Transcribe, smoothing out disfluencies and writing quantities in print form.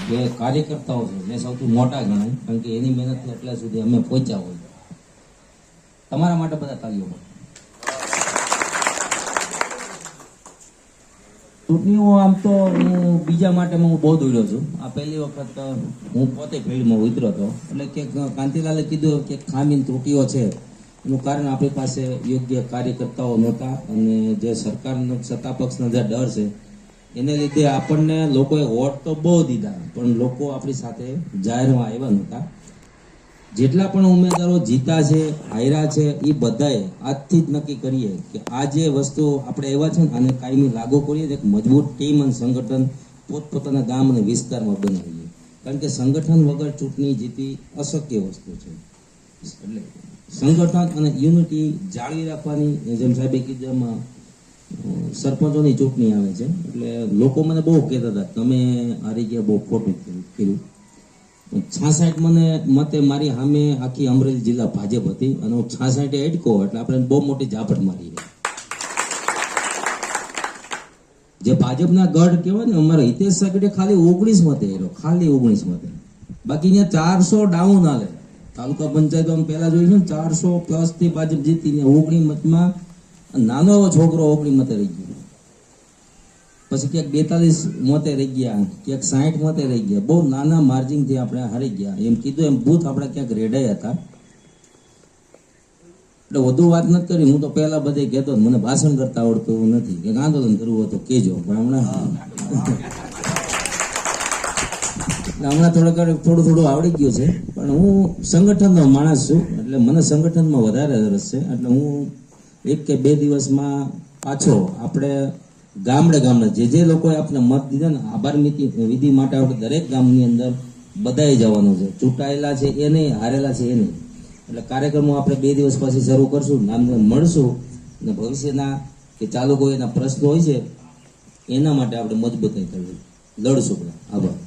જે કાર્યકર્તાઓ છે મેં સૌથી મોટા ગણાય, કારણ કે એની મહેનતથી એટલા સુધી અમે પહોંચ્યા હોય. તમારા માટે બધા તાલીઓ. ચૂંટણીઓ આમ તો હું બીજા માટે હું બહુ દોડ્યો છું. આ પહેલી વખત હું પોતે ફિલ્ડમાં ઉતર્યો હતો, એટલે કે કાંતિલાલે કીધું કે ખામી ત્રુટીઓ છે, એનું કારણ આપણી પાસે યોગ્ય કાર્યકર્તાઓ નહોતા, અને જે સરકારનો સત્તાપક્ષનો જે ડર છે એને લીધે આપણને લોકોએ વોટ તો બહુ દીધા, પણ લોકો આપણી સાથે જાહેરમાં આવ્યા નહોતા. જેટલા પણ ઉમેદવારો જીતા છે, હાર્યા છે, એ બધાએ આજથી જ નક્કી કરીએ કે આ જે વસ્તુ આપણે એવા છે ને આને કાયમી લાગુ કરીએ, એક મજબૂત ટીમ અને સંગઠન પોતપોતાના ગામ અને વિસ્તારમાં બનાવીએ, કારણ કે સંગઠન વગર ચૂંટણી જીતી અશક્ય વસ્તુ છે. એટલે સંગઠન અને યુનિટી જાળવી રાખવાની, જેમ સાહેબે કીધું એમાં સરપંચોની ચૂંટણી આવે છે એટલે લોકો મને બહુ કહેતા હતા તમે હારી ગયા, બહુ ખોટું કર્યું. 66 મને મતે મારી સામે આખી અમરેલી જિલ્લા ભાજપ હતી, અને હું 66 એડકો એટલે આપણે બહુ મોટી ઝાપટ મારી. જે ભાજપના ગઢ કહેવાય ને, અમારા હિતેશ સગડે ખાલી 19 મતે એરો, ખાલી 19 મતે. બાકી અહીંયા 400 ડાઉન હાલે. તાલુકા પંચાયતો પહેલા જોયું છે 400 પ્લસ થી ભાજપ જીતીને 19 મતમાં નાનો એવો છોકરો 19 મતે રહી ગયો. પછી ક્યાંક 42 મતે રહી ગયા, ક્યાંક 60 મતે રહી ગયા. બહુ નાના માર્જિનથી આપણે હારી ગયા. એમ કીધું એમ બૂથ આપણે ક્યાંક રેડાયા હતા. એટલે વધુ વાત નથી કરી. હું તો પહેલા બધે કહેતો મને ભાષણ કરતા આવડતું નથી, કે આંદોલન કરવું હોય તો કહેજો, પણ હમણાં થોડું આવડી ગયું છે. પણ હું સંગઠનનો માણસ છું, એટલે મને સંગઠનમાં વધારે રસ છે. એટલે હું 1 કે 2 દિવસમાં પાછો આપણે ગામડે જે લોકોએ આપણે મત દીધા ને આભાર વિધિ માટે આપણે દરેક ગામની અંદર બધાએ જવાનું છે. ચૂંટાયેલા છે એ નહીં, હારેલા છે એ નહીં. એટલે કાર્યક્રમો આપણે 2 દિવસ પછી શરૂ કરશું, નામને મળશું, અને ભવિષ્યના કે ચાલુ કોઈ એના પ્રશ્નો હોય છે એના માટે આપણે મજબૂતાઈ કરવી, લડશું. આભાર.